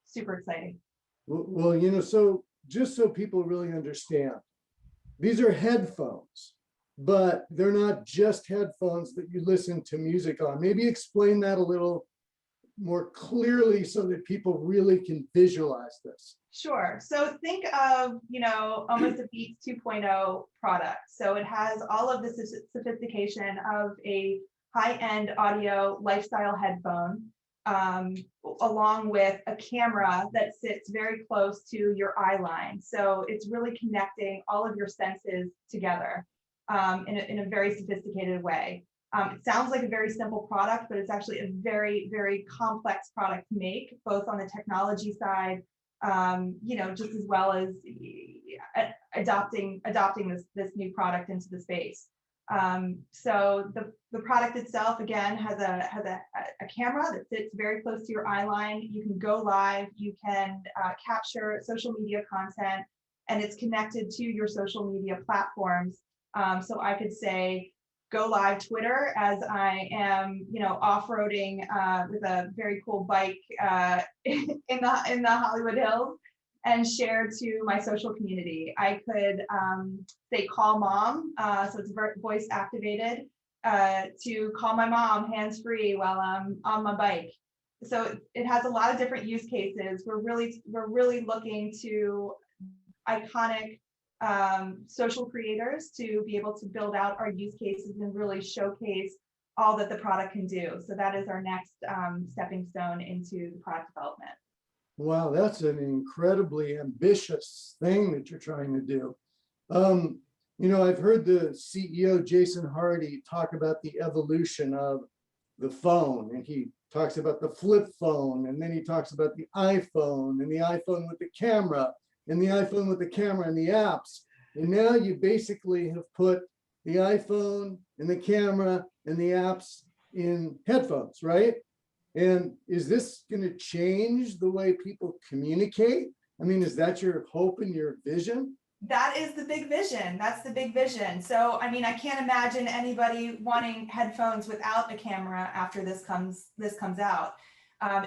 super exciting. Well, you know, so just so people really understand, these are headphones, but they're not just headphones that you listen to music on. Maybe explain that a little more clearly so that people really can visualize this. Sure. So think of, almost a Beats 2.0 product. So it has all of the sophistication of a high-end audio lifestyle headphone, along with a camera that sits very close to your eye line. So it's really connecting all of your senses together in a very sophisticated way. It sounds like a very simple product, but it's actually a very, very complex product to make, both on the technology side, just as well as adopting this new product into the space. So the product itself, again, has a camera that sits very close to your eye line. You can go live, you can capture social media content, and it's connected to your social media platforms. So I could say, go live Twitter as I am, off-roading with a very cool bike in the Hollywood Hills, and share to my social community. I could say call mom, so it's voice activated, to call my mom hands-free while I'm on my bike. So it has a lot of different use cases. We're really looking to iconic social creators to be able to build out our use cases and really showcase all that the product can do. So that is our next stepping stone into the product development. Wow, that's an incredibly ambitious thing that you're trying to do. I've heard the CEO, Jason Hardy, talk about the evolution of the phone, and he talks about the flip phone, and then he talks about the iPhone, and the iPhone with the camera, and the iPhone with the camera and the apps. And now you basically have put the iPhone and the camera and the apps in headphones, right? And is this going to change the way people communicate? I mean, is that your hope and your vision? That is the big vision. That's the big vision. So, I mean, I can't imagine anybody wanting headphones without a camera after this comes out.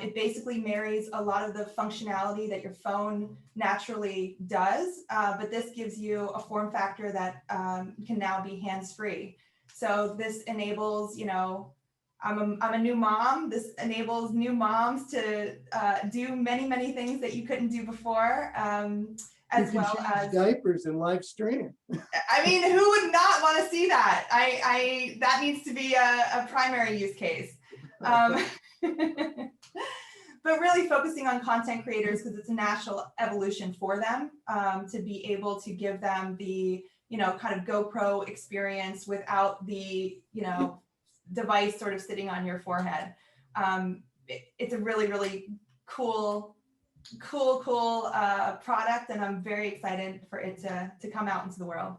It basically marries a lot of the functionality that your phone naturally does, but this gives you a form factor that can now be hands-free. So this enables, I'm a new mom. This enables new moms to do many, many things that you couldn't do before, as well as diapers and live stream. I mean, who would not want to see that? That needs to be a primary use case. But really focusing on content creators, because it's a natural evolution for them to be able to give them the, kind of GoPro experience without the, device sort of sitting on your forehead. It's a really, really cool product, and I'm very excited for it to come out into the world.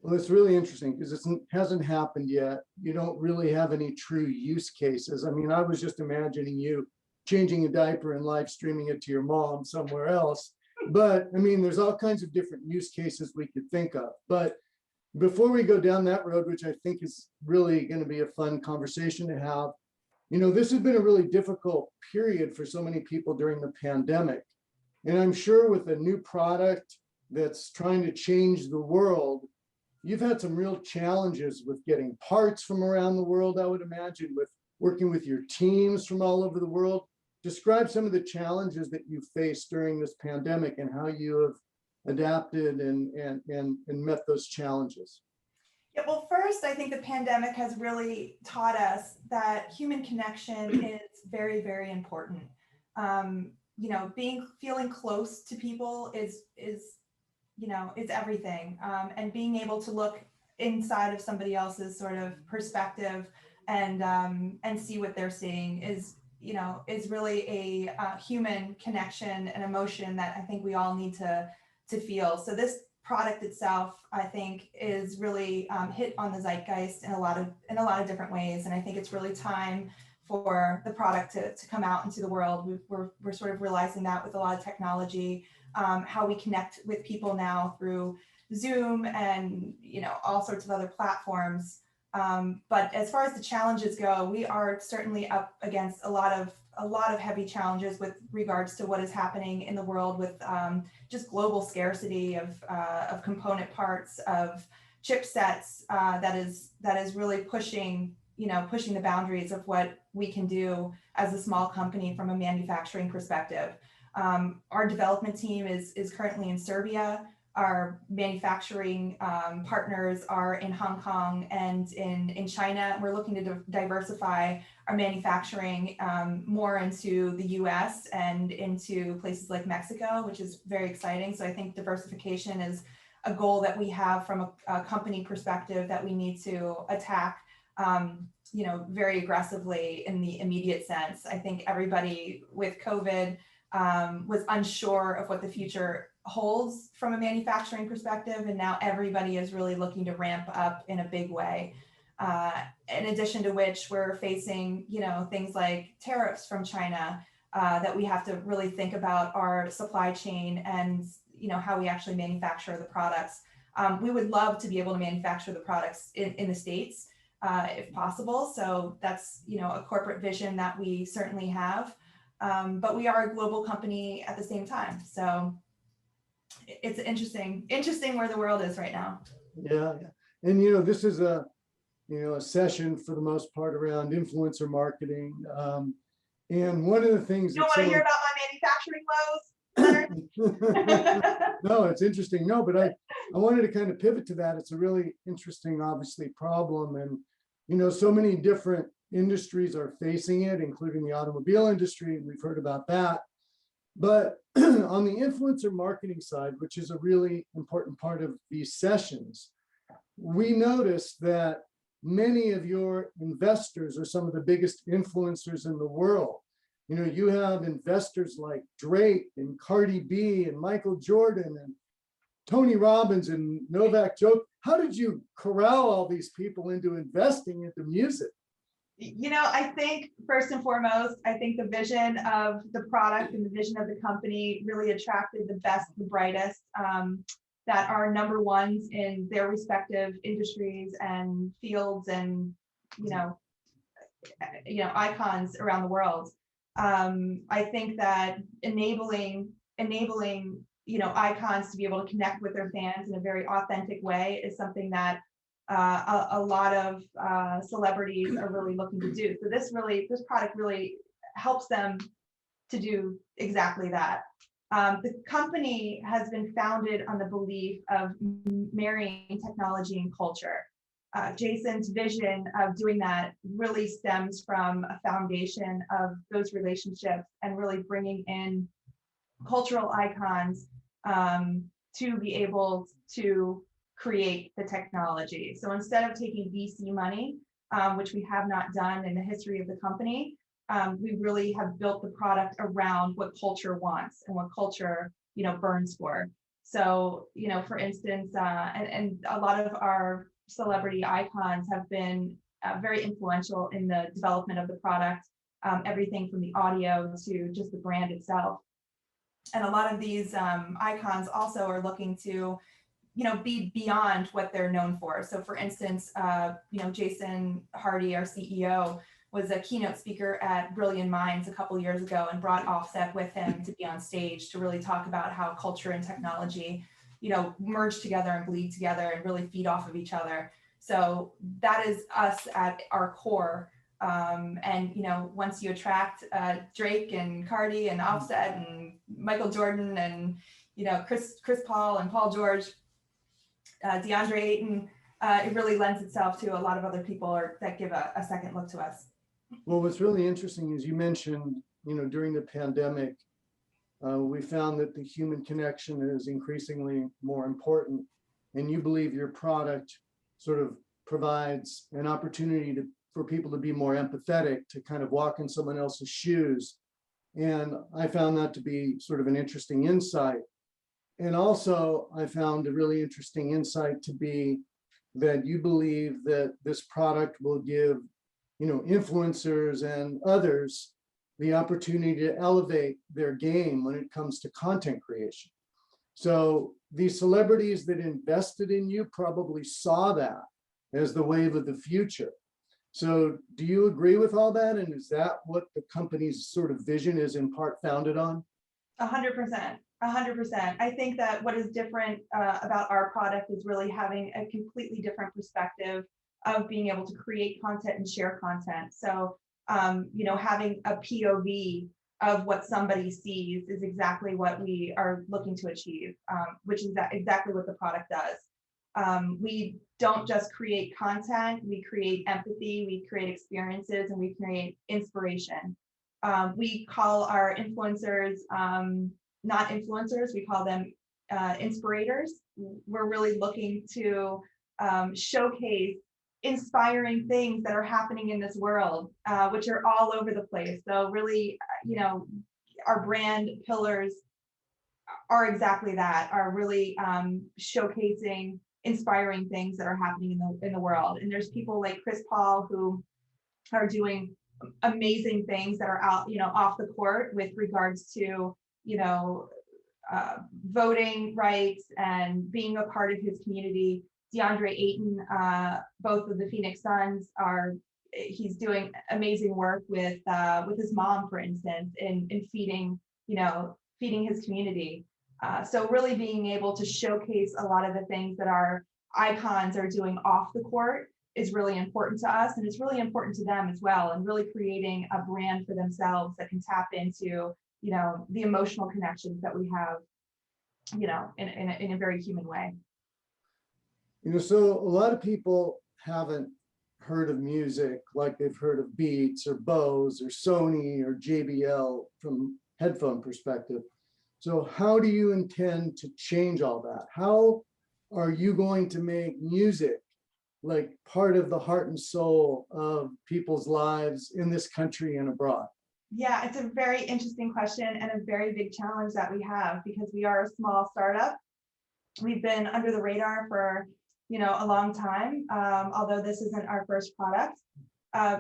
Well, it's really interesting because it hasn't happened yet. You don't really have any true use cases. I mean, I was just imagining you changing a diaper and live streaming it to your mom somewhere else. But I mean, there's all kinds of different use cases we could think of. But before we go down that road, which I think is really going to be a fun conversation to have, this has been a really difficult period for so many people during the pandemic. And I'm sure with a new product that's trying to change the world, you've had some real challenges with getting parts from around the world, I would imagine, with working with your teams from all over the world. Describe some of the challenges that you faced during this pandemic and how you have adapted and met those challenges. Yeah, well, first, I think the pandemic has really taught us that human connection is very, very important. Feeling close to people is everything. And being able to look inside of somebody else's sort of perspective and see what they're seeing is really a human connection and emotion that I think we all need to feel. So this product itself, I think, is really hit on the zeitgeist in a lot of different ways. And I think it's really time for the product to come out into the world. We're sort of realizing that with a lot of technology, how we connect with people now through Zoom and all sorts of other platforms. But as far as the challenges go, we are certainly up against a lot of heavy challenges with regards to what is happening in the world with just global scarcity of component parts, of chipsets, that is really pushing the boundaries of what we can do as a small company from a manufacturing perspective. Our development team is currently in Serbia. Our manufacturing partners are in Hong Kong and in China. We're looking to diversify our manufacturing more into the US and into places like Mexico, which is very exciting. So I think diversification is a goal that we have from a company perspective that we need to attack very aggressively in the immediate sense. I think everybody with COVID was unsure of what the future holds from a manufacturing perspective, and now everybody is really looking to ramp up in a big way. In addition to which, we're facing things like tariffs from China that we have to really think about our supply chain and how we actually manufacture the products. We would love to be able to manufacture the products in the States if possible. So that's a corporate vision that we certainly have. But we are a global company at the same time. So it's interesting where the world is right now. Yeah. And, this is a session for the most part around influencer marketing. And one of the things You don't want to hear about my manufacturing woes, Leonard? No, it's interesting. No, but I wanted to kind of pivot to that. It's a really interesting, obviously, problem. And, so many different industries are facing it, including the automobile industry. We've heard about that. But on the influencer marketing side, which is a really important part of these sessions, we noticed that many of your investors are some of the biggest influencers in the world. You have investors like Drake and Cardi B and Michael Jordan and Tony Robbins and Novak Djokovic. How did you corral all these people into investing into music? I think first and foremost, I think the vision of the product and the vision of the company really attracted the best, the brightest, that are number ones in their respective industries and fields and, icons around the world. I think that enabling, icons to be able to connect with their fans in a very authentic way is something that a lot of celebrities are really looking to do. So this product really helps them to do exactly that. The company has been founded on the belief of marrying technology and culture. Jason's vision of doing that really stems from a foundation of those relationships and really bringing in cultural icons to be able to create the technology. So instead of taking VC money, which we have not done in the history of the company, we really have built the product around what culture wants and what culture, burns for. So, for instance, and a lot of our celebrity icons have been very influential in the development of the product, everything from the audio to just the brand itself. And a lot of these icons also are looking to be beyond what they're known for. So for instance, Jason Hardy, our CEO, was a keynote speaker at Brilliant Minds a couple years ago and brought Offset with him to be on stage to really talk about how culture and technology, merge together and bleed together and really feed off of each other. So that is us at our core. And once you attract Drake and Cardi and Offset and Michael Jordan and Chris Paul and Paul George, DeAndre Ayton, it really lends itself to a lot of other people that give a second look to us. Well, what's really interesting is you mentioned, during the pandemic, we found that the human connection is increasingly more important, and you believe your product sort of provides an opportunity for people to be more empathetic, to kind of walk in someone else's shoes. And I found that to be sort of an interesting insight. And also, I found a really interesting insight to be that you believe that this product will give, influencers and others the opportunity to elevate their game when it comes to content creation. So these celebrities that invested in you probably saw that as the wave of the future. So do you agree with all that? And is that what the company's sort of vision is in part founded on? 100%. 100%. I think that what is different about our product is really having a completely different perspective of being able to create content and share content. So, having a POV of what somebody sees is exactly what we are looking to achieve, which is exactly what the product does. We don't just create content, we create empathy, we create experiences, and we create inspiration. We call our influencers not influencers, we call them inspirators. We're really looking to showcase inspiring things that are happening in this world, which are all over the place. So really, our brand pillars are exactly that, are really showcasing inspiring things that are happening in the world. And there's people like Chris Paul who are doing amazing things that are out, off the court with regards to, voting rights and being a part of his community. DeAndre Ayton, both of the Phoenix Suns, he's doing amazing work with his mom, for instance, in feeding his community. So really being able to showcase a lot of the things that our icons are doing off the court is really important to us, and it's really important to them as well, and really creating a brand for themselves that can tap into the emotional connections that we have in a very human way. So a lot of people haven't heard of music like they've heard of Beats or Bose or Sony or JBL from headphone perspective. So how do you intend to change all that? How are you going to make music like part of the heart and soul of people's lives in this country and abroad? Yeah, it's a very interesting question and a very big challenge that we have, because we are a small startup. We've been under the radar for a long time, although this isn't our first product.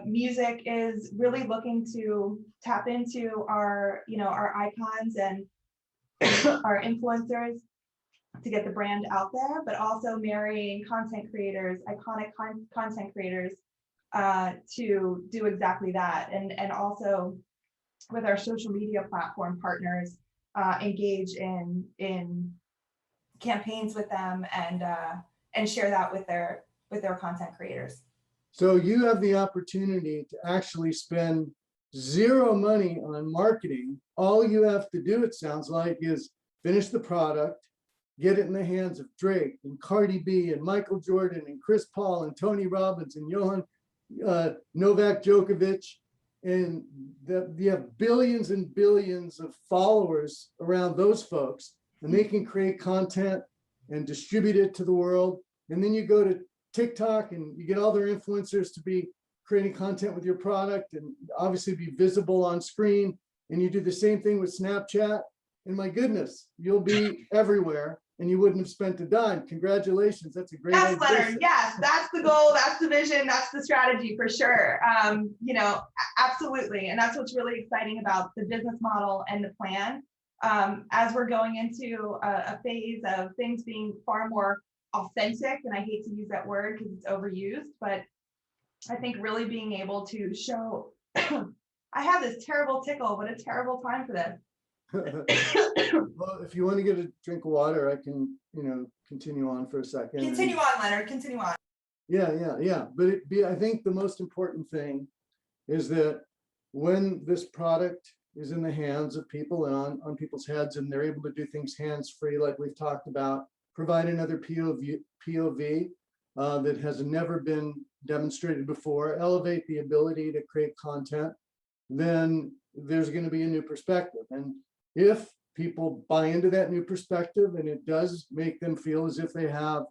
Music is really looking to tap into our icons and our influencers to get the brand out there, but also marrying content creators, iconic content creators, to do exactly that, and also with our social media platform partners, engage in campaigns with them and share that with their content creators. So you have the opportunity to actually spend zero money on marketing. All you have to do, it sounds like, is finish the product, get it in the hands of Drake and Cardi B and Michael Jordan and Chris Paul and Tony Robbins and Novak Djokovic, and you have billions and billions of followers around those folks, and they can create content and distribute it to the world. And then you go to TikTok and you get all their influencers to be creating content with your product and obviously be visible on screen. And you do the same thing with Snapchat. And my goodness, you'll be everywhere and you wouldn't have spent a dime. Congratulations. That's a great idea. Yes, Leonard. Yes, that's the goal. That's the vision. That's the strategy for sure. Absolutely. And that's what's really exciting about the business model and the plan. As we're going into a phase of things being far more authentic, and I hate to use that word because it's overused, but I think really being able to show, I have this terrible tickle, what a terrible time for this. Well, if you want to get a drink of water, I can, continue on for a second. Continue on, Leonard, continue on. Yeah. But I think the most important thing is that when this product is in the hands of people and on people's heads, and they're able to do things hands-free, like we've talked about, provide another POV that has never been demonstrated before, elevate the ability to create content, then there's going to be a new perspective. And if people buy into that new perspective and it does make them feel as if they have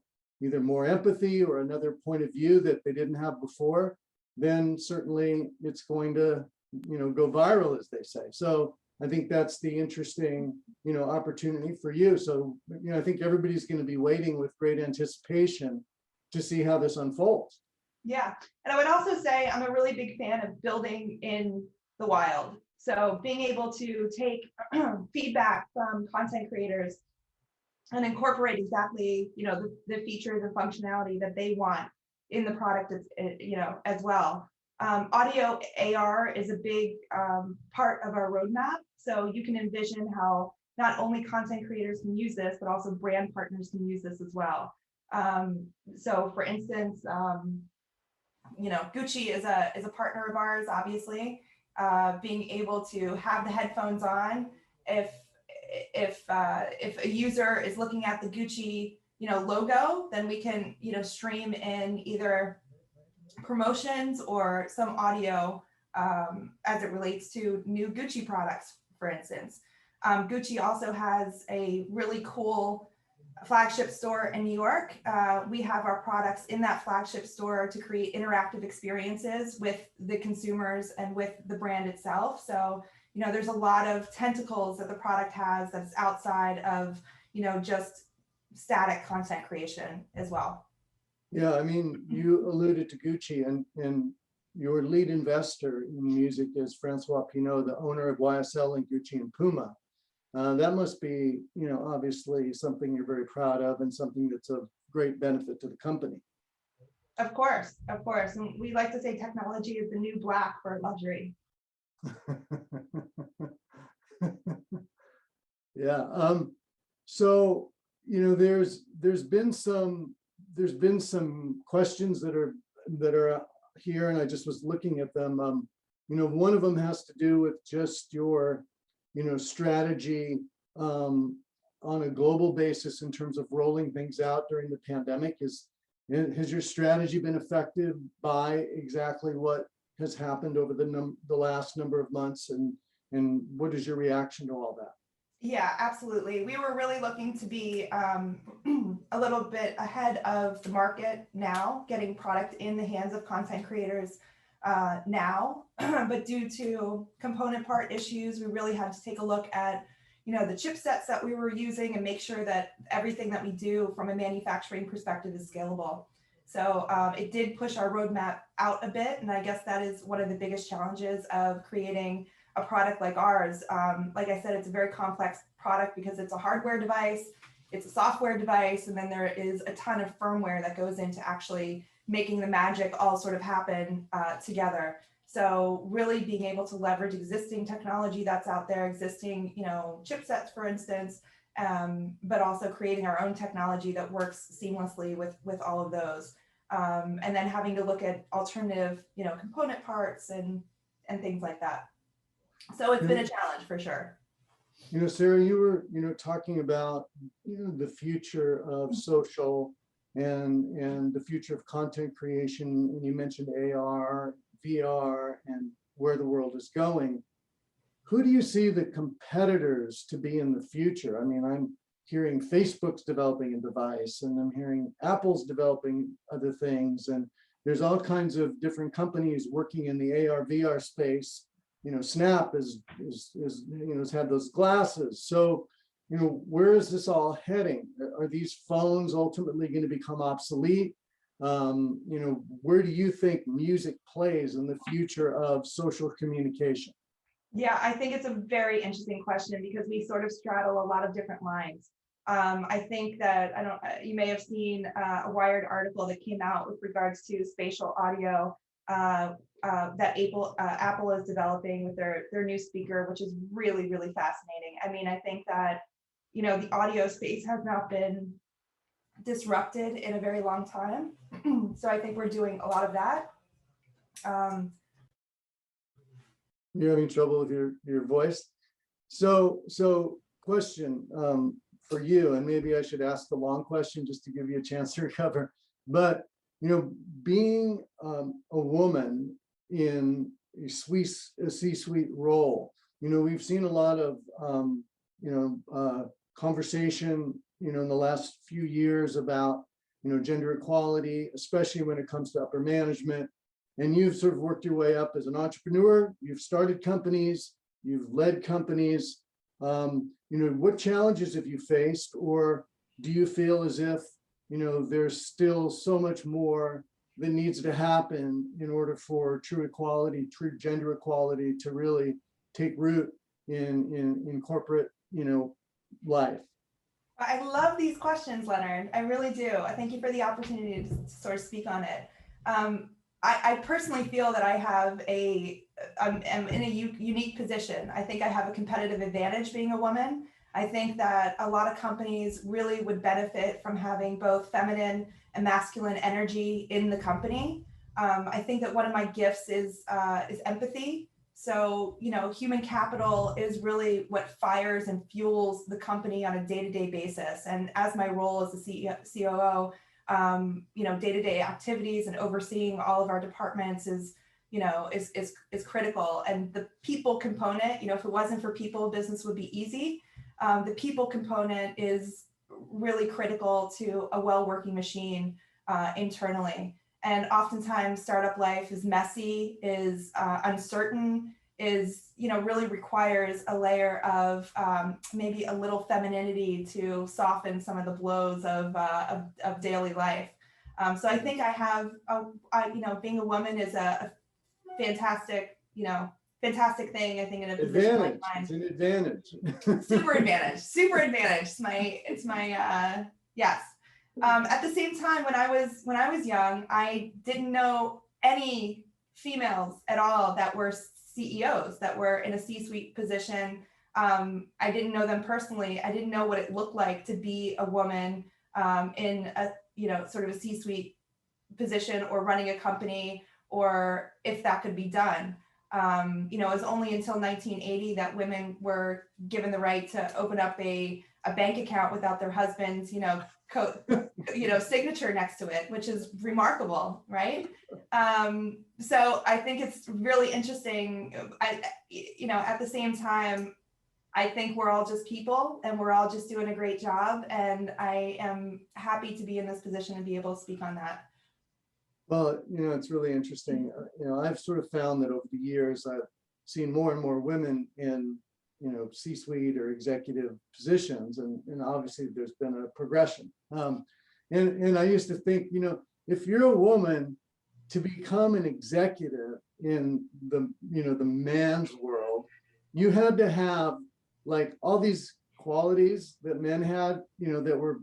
either more empathy or another point of view that they didn't have before, then certainly it's going to, go viral, as they say. So I think that's the interesting, opportunity for you. So, I think everybody's going to be waiting with great anticipation to see how this unfolds. Yeah. And I would also say I'm a really big fan of building in the wild. So being able to take feedback from content creators and incorporate exactly, the features and functionality that they want in the product, as well. Audio AR is a big part of our roadmap. So you can envision how not only content creators can use this, but also brand partners can use this as well. So for instance, Gucci is a partner of ours, obviously. Being able to have the headphones on, if a user is looking at the Gucci logo, then we can stream in either promotions or some audio as it relates to new Gucci products, for instance. Gucci also has a really cool flagship store in New York. We have our products in that flagship store to create interactive experiences with the consumers and with the brand itself. So, there's a lot of tentacles that the product has that's outside of, just static content creation as well. Yeah, I mean, you alluded to Gucci, and your lead investor in Muzik is Francois Pinault, the owner of YSL and Gucci and Puma. That must be, obviously something you're very proud of and something that's of great benefit to the company. Of course. And we like to say technology is the new black for luxury. Yeah. So, there's been some questions that are here, and I just was looking at them. One of them has to do with just your strategy on a global basis in terms of rolling things out during the pandemic. Has your strategy been affected by exactly what has happened over the last number of months, and what is your reaction to all that? Yeah, absolutely. We were really looking to be a little bit ahead of the market now, getting product in the hands of content creators now, but due to component part issues, we really had to take a look at the chipsets that we were using and make sure that everything that we do from a manufacturing perspective is scalable. So it did push our roadmap out a bit, and I guess that is one of the biggest challenges of creating a product like ours. Like I said, it's a very complex product because it's a hardware device, it's a software device, and then there is a ton of firmware that goes into actually making the magic all sort of happen together. So really being able to leverage existing technology that's out there, existing chipsets, for instance, but also creating our own technology that works seamlessly with all of those. And then having to look at alternative component parts and things like that. So it's been a challenge for sure. Sarah, you were talking about the future of social and the future of content creation, and you mentioned AR, VR, and where the world is going. Who do you see the competitors to be in the future? I mean, I'm hearing Facebook's developing a device, and I'm hearing Apple's developing other things, and there's all kinds of different companies working in the AR, VR space. Snap has had those glasses. So, where is this all heading? Are these phones ultimately going to become obsolete? Where do you think music plays in the future of social communication? Yeah, I think it's a very interesting question because we sort of straddle a lot of different lines. I think that you may have seen a Wired article that came out with regards to spatial audio that Apple is developing with their new speaker, which is really, really fascinating. I mean, I think that the audio space has not been disrupted in a very long time. So I think we're doing a lot of that. You're having trouble with your voice. So question for you, and maybe I should ask the long question just to give you a chance to recover. But being a woman in a C-suite role, we've seen a lot of conversation in the last few years about gender equality, especially when it comes to upper management. And you've sort of worked your way up as an entrepreneur. You've started companies, you've led companies. What challenges have you faced, or do you feel as if there's still so much more that needs to happen in order for true equality, true gender equality to really take root in corporate life? I love these questions, Leonard. I really do. I thank you for the opportunity to sort of speak on it. I personally feel that I have I'm in a unique position. I think I have a competitive advantage being a woman. I think that a lot of companies really would benefit from having both feminine and masculine energy in the company. I think that one of my gifts is empathy. So, human capital is really what fires and fuels the company on a day-to-day basis. And as my role as the COO, day-to-day activities and overseeing all of our departments is critical. And the people component, if it wasn't for people, business would be easy. The people component is really critical to a well-working machine internally. And oftentimes startup life is messy, is uncertain, is, really requires a layer of maybe a little femininity to soften some of the blows of daily life. So I think I have, being a woman is a fantastic, fantastic thing. I think in a position like mine. It's an advantage. Super advantage. It's my yes. At the same time, when I was young, I didn't know any females at all that were CEOs, that were in a C-suite position. I didn't know them personally. I didn't know what it looked like to be a woman in a sort of a C-suite position or running a company, or if that could be done. It was only until 1980 that women were given the right to open up a bank account without their husband's, signature next to it, which is remarkable, right? So I think it's really interesting. At the same time, I think we're all just people and we're all just doing a great job. And I am happy to be in this position and be able to speak on that. Well, it's really interesting. I've sort of found that over the years, I've seen more and more women in, C-suite or executive positions. And obviously there's been a progression. And I used to think, if you're a woman to become an executive in the, the man's world, you had to have like all these qualities that men had, that were,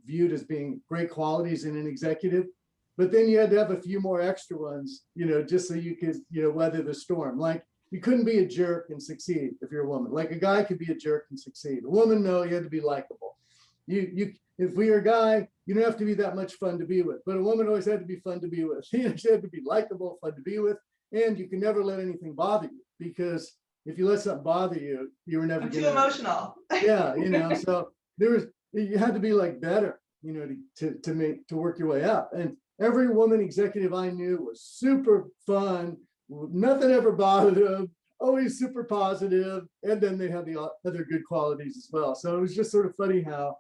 viewed as being great qualities in an executive. But then you had to have a few more extra ones, just so you could, weather the storm. Like you couldn't be a jerk and succeed if you're a woman. Like a guy could be a jerk and succeed. A woman, no, you had to be likable. If we are a guy, you don't have to be that much fun to be with. But a woman always had to be fun to be with. She had to be likable, fun to be with, and you can never let anything bother you, because if you let something bother you, you were never too emotional. Yeah, so you had to be like better, to work your way up. And every woman executive I knew was super fun. Nothing ever bothered them, always super positive. And then they had the other good qualities as well. So it was just sort of funny how,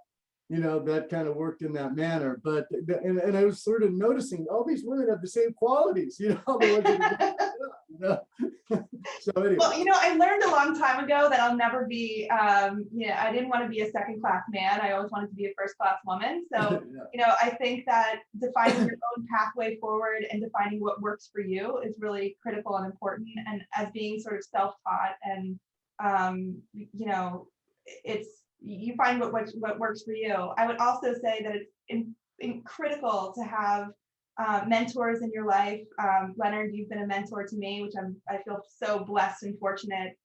that kind of worked in that manner. But, and I was sort of noticing all these women have the same qualities, all the ones that So anyway. Well, I learned a long time ago that I'll never be, I didn't want to be a second-class man. I always wanted to be a first-class woman. So, Yeah. I think that defining your own pathway forward and defining what works for you is really critical and important. And as being sort of self-taught and, you find what works for you. I would also say that it's critical to have mentors in your life. Leonard, you've been a mentor to me, which I feel so blessed and fortunate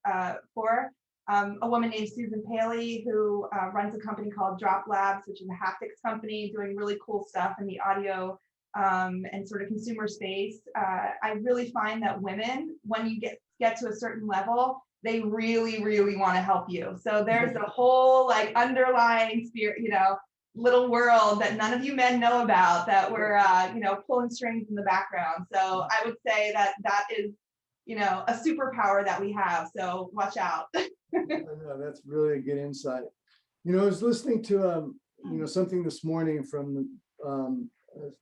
for. A woman named Susan Paley, who runs a company called Drop Labs, which is a haptics company doing really cool stuff in the audio and sort of consumer space. I really find that women, when you get to a certain level, they really, really want to help you. So there's a whole like underlying spirit, little world that none of you men know about that we're pulling strings in the background. So I would say that is a superpower that we have, so watch out. I know, that's really a good insight. I was listening to something this morning from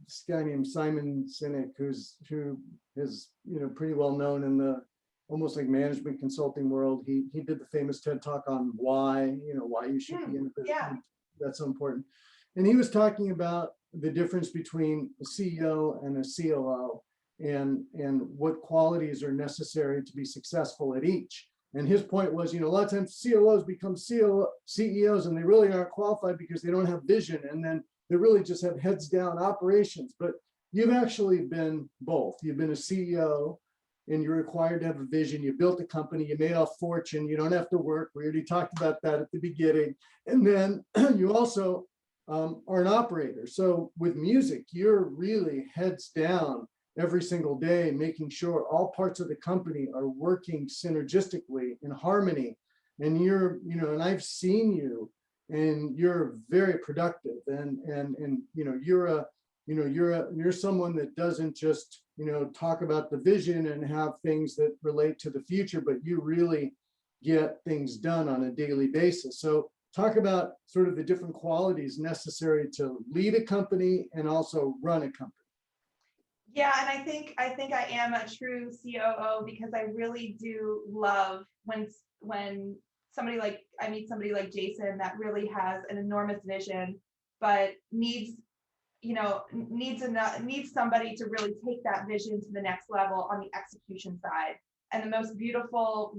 this guy named Simon Sinek, who is pretty well known in the almost like management consulting world. He did the famous TED talk on why you should be in a business. Yeah. That's so important. And he was talking about the difference between a CEO and a COO and what qualities are necessary to be successful at each. And his point was, a lot of times COOs become CEOs and they really aren't qualified because they don't have vision. And then they really just have heads down operations. But you've actually been both. You've been a CEO and you're required to have a vision. You built a company, you made a fortune, you don't have to work. We already talked about that at the beginning. And then you also are an operator. So with Muzik, you're really heads down every single day, making sure all parts of the company are working synergistically in harmony. And and I've seen you, and you're very productive, and you're someone that doesn't just talk about the vision and have things that relate to the future, but you really get things done on a daily basis. So talk about sort of the different qualities necessary to lead a company and also run a company. Yeah, and I am a true COO because I really do love when I meet somebody like Jason that really has an enormous vision, but needs somebody to really take that vision to the next level on the execution side. And the most beautiful,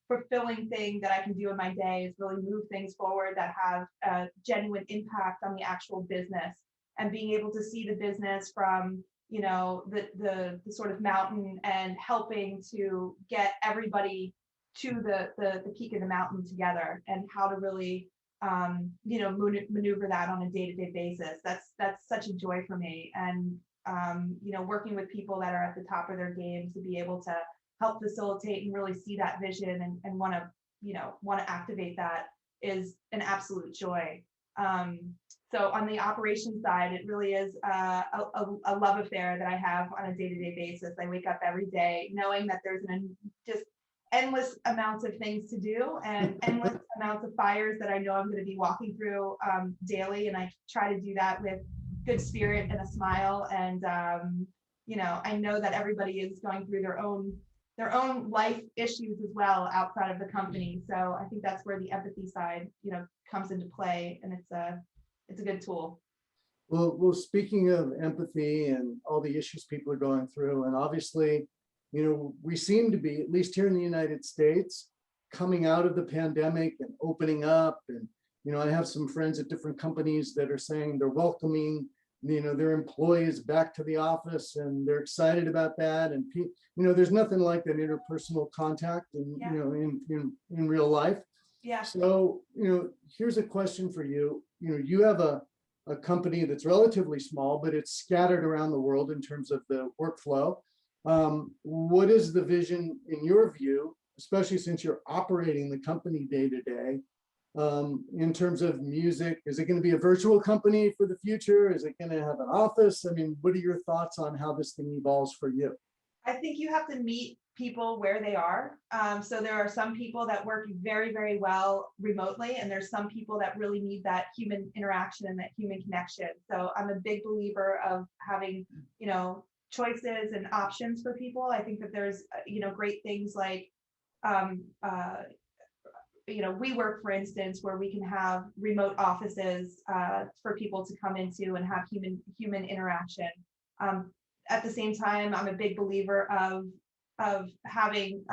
fulfilling thing that I can do in my day is really move things forward that have a genuine impact on the actual business, and being able to see the business from the sort of mountain, and helping to get everybody to the peak of the mountain together, and how to really maneuver that on a day-to-day basis. That's such a joy for me. And working with people that are at the top of their game to be able to help facilitate and really see that vision and want to activate that is an absolute joy. So on the operations side, it really is a love affair that I have on a day-to-day basis. I wake up every day knowing that there's just endless amounts of things to do, and endless amounts of fires that I know I'm going to be walking through daily. And I try to do that with good spirit and a smile. And I know that everybody is going through their own life issues as well outside of the company. So I think that's where the empathy side, comes into play, and it's a good tool. Well, speaking of empathy and all the issues people are going through, and obviously, we seem to be, at least here in the United States, coming out of the pandemic and opening up. And, I have some friends at different companies that are saying they're welcoming, their employees back to the office, and they're excited about that. And, there's nothing like that interpersonal contact in real life. Yeah. So, here's a question for you. You have a company that's relatively small, but it's scattered around the world in terms of the workflow. What is the vision in your view, especially since you're operating the company day to day, in terms of Muzik? Is it going to be a virtual company for the future? Is it going to have an office? I mean, what are your thoughts on how this thing evolves for you? I think you have to meet people where they are. So there are some people that work very, very well remotely, and there's some people that really need that human interaction and that human connection. So I'm a big believer of having, choices and options for people. I think that there's, great things like, WeWork, for instance, where we can have remote offices for people to come into and have human interaction. At the same time, I'm a big believer of having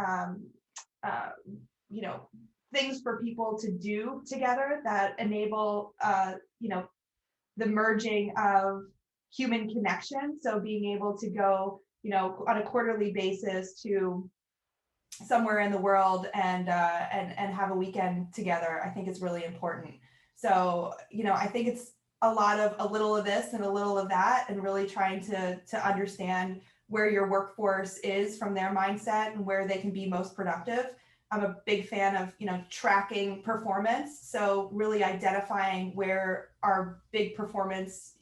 things for people to do together that enable the merging of human connection. So being able to go on a quarterly basis to somewhere in the world and have a weekend together, I think is really important. So I think it's a little of this and a little of that, and really trying to understand where your workforce is from their mindset and where they can be most productive. I'm a big fan of, tracking performance. So really identifying where our big performance,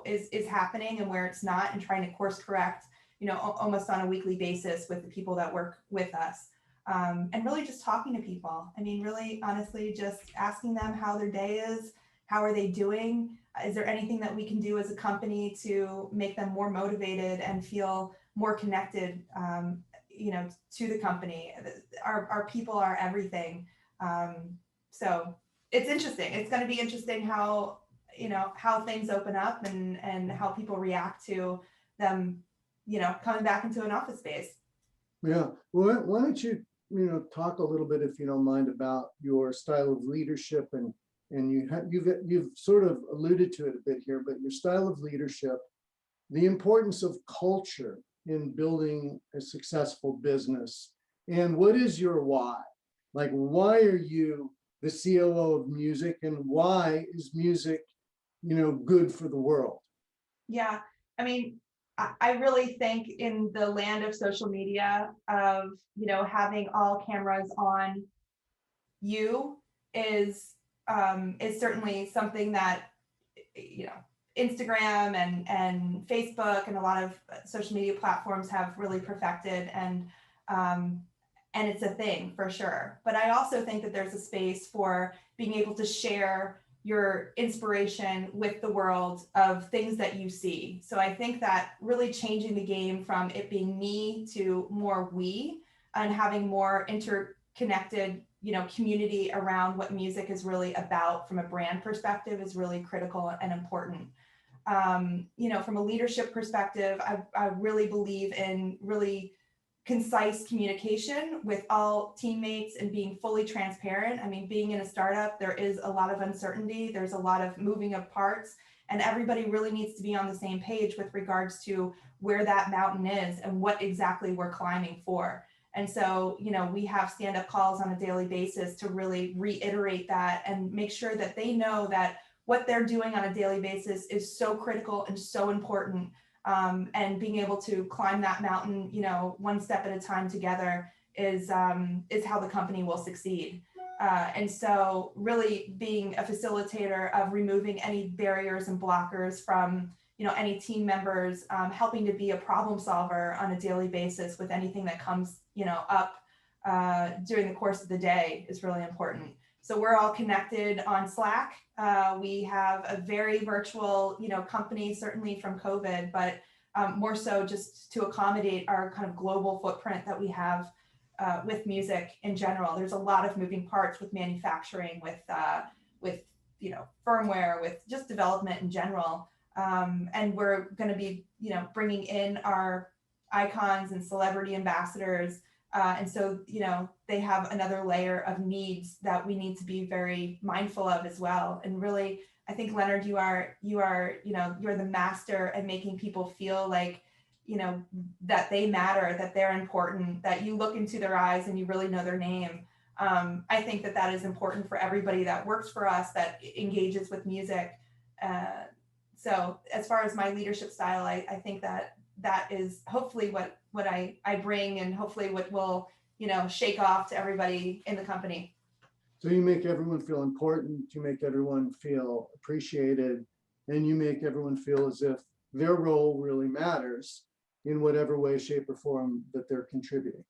is happening and where it's not, and trying to course correct, almost on a weekly basis with the people that work with us. And really just talking to people. I mean, really, honestly, just asking them how their day is, how are they doing? Is there anything that we can do as a company to make them more motivated and feel more connected, to the company? Our people are everything. So it's interesting. It's going to be interesting how things open up and how people react to them, coming back into an office space. Yeah. Well, why don't you, talk a little bit, if you don't mind, about your style of leadership, and you've sort of alluded to it a bit here, but your style of leadership the importance of culture in building a successful business. And what is your why? Like, why are you the COO of Muzik, and why is music, good for the world? Yeah, I mean, I really think in the land of social media, of, having all cameras on you is certainly something that, Instagram and Facebook and a lot of social media platforms have really perfected, and it's a thing for sure. But I also think that there's a space for being able to share your inspiration with the world of things that you see. So I think that really changing the game from it being me to more we, and having more interconnected, community around what music is really about from a brand perspective is really critical and important. From a leadership perspective, I really believe in really concise communication with all teammates and being fully transparent. I mean, being in a startup, there is a lot of uncertainty. There's a lot of moving of parts, and everybody really needs to be on the same page with regards to where that mountain is and what exactly we're climbing for. And so, we have stand-up calls on a daily basis to really reiterate that and make sure that they know that what they're doing on a daily basis is so critical and so important. And being able to climb that mountain, one step at a time together is how the company will succeed. And so really being a facilitator of removing any barriers and blockers from, any team members, helping to be a problem solver on a daily basis with anything that comes, up during the course of the day is really important. So we're all connected on Slack. We have a very virtual, company, certainly from COVID, but more so just to accommodate our kind of global footprint that we have with music in general. There's a lot of moving parts with manufacturing, with firmware, with just development in general. And we're going to be, bringing in our icons and celebrity ambassadors. And so, they have another layer of needs that we need to be very mindful of as well. And really, I think, Leonard, you're the master at making people feel like, that they matter, that they're important, that you look into their eyes and you really know their name. I think that is important for everybody that works for us, that engages with music. So as far as my leadership style, I think that is hopefully what I bring, and hopefully what will, shake off to everybody in the company. So you make everyone feel important, you make everyone feel appreciated, and you make everyone feel as if their role really matters in whatever way, shape, or form that they're contributing.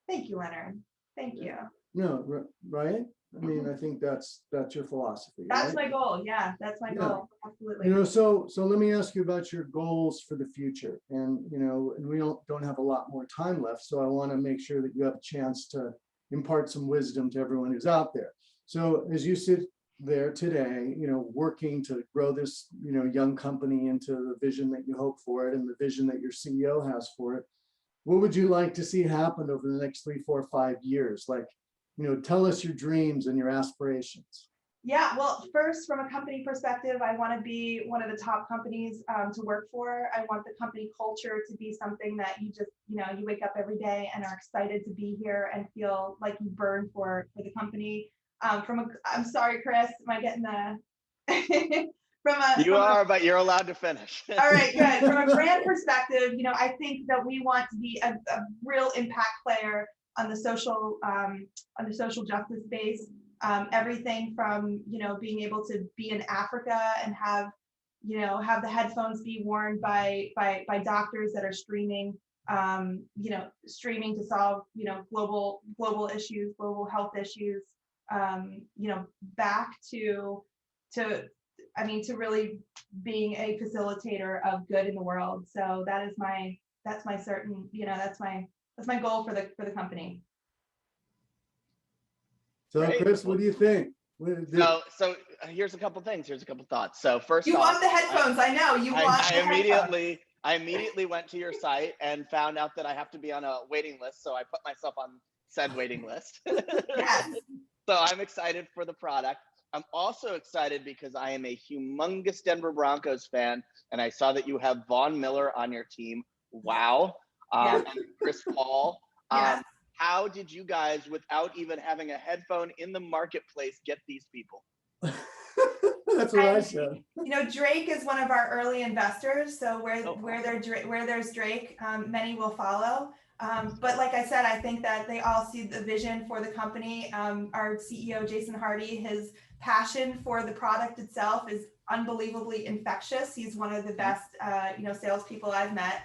Thank you, Leonard. Thank you. No, right? I mean, I think that's your philosophy. That's right? my goal. Yeah, that's my goal. Absolutely. So let me ask you about your goals for the future. And, and we don't have a lot more time left. So I want to make sure that you have a chance to impart some wisdom to everyone who's out there. So as you sit there today, working to grow this, young company into the vision that you hope for it and the vision that your CEO has for it, what would you like to see happen over the next 3, 4, 5 years? Like, tell us your dreams and your aspirations. Yeah, well, first, from a company perspective, I want to be one of the top companies to work for. I want the company culture to be something that you just, you wake up every day and are excited to be here and feel like you burn for the company. I'm sorry, Chris, am I getting the but you're allowed to finish. All right, good. From a brand perspective, I think that we want to be a real impact player on the social justice space. Everything from, being able to be in Africa and have the headphones be worn by doctors that are streaming, streaming to solve, global issues, global health issues, back to really being a facilitator of good in the world. So that's my certain, that's my goal for the company. So Great. Chris, what do you think? So here's a couple things. Here's a couple thoughts. So first, you want the headphones? I know you want. I immediately went to your site and found out that I have to be on a waiting list. So I put myself on said waiting list. Yes. So I'm excited for the product. I'm also excited because I am a humongous Denver Broncos fan, and I saw that you have Von Miller on your team. Wow. Yeah. And Chris Paul. Yes. How did you guys, without even having a headphone in the marketplace, get these people? That's what I And, said. you know, Drake is one of our early investors, so where Awesome. where there's Drake, many will follow. But like I said, I think that they all see the vision for the company. Our CEO, Jason Hardy, his passion for the product itself is unbelievably infectious. He's one of the best, you know, salespeople I've met.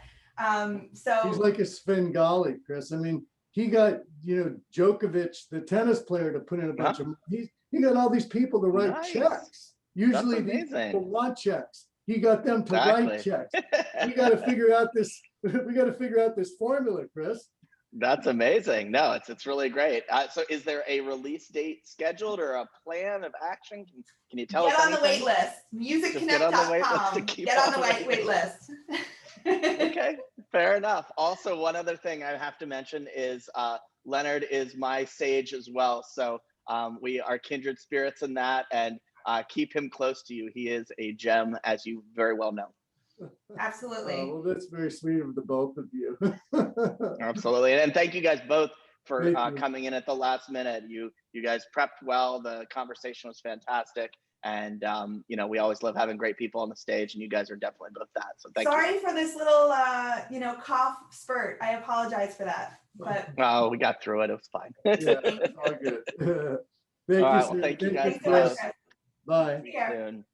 He's So like a Svengali, Chris. I mean, he got, you know, Djokovic, the tennis player, to put in a bunch of, he got all these people to write Nice. checks. Usually That's these amazing. people want checks. He got them to write Exactly. checks. We got to figure out this, we got to figure out this formula, Chris. That's amazing. No, it's really great. So is there a release date scheduled or a plan of action? Can you tell us get on the anything? wait list. Just get on the wait list to MusicConnect.com. keep Get on on the waiting. wait list. Okay, fair enough. Also, one other thing I have to mention is Leonard is my sage as well. So we are kindred spirits in that, and keep him close to you. He is a gem, as you very well know. Absolutely. Well, that's very sweet of the both of you. Absolutely. And thank you guys both for Thank you. coming in at the last minute. You guys prepped well. The conversation was fantastic. And, you know, we always love having great people on the stage, and you guys are definitely both that. So thank you. Sorry for this little, you know, cough spurt. I apologize for that. But Oh, we got through it. It was fine. Yeah, it's all good. Thank All you, right, sir. well, thank you guys thanks so much, both. Chris. Bye. Take care. Soon.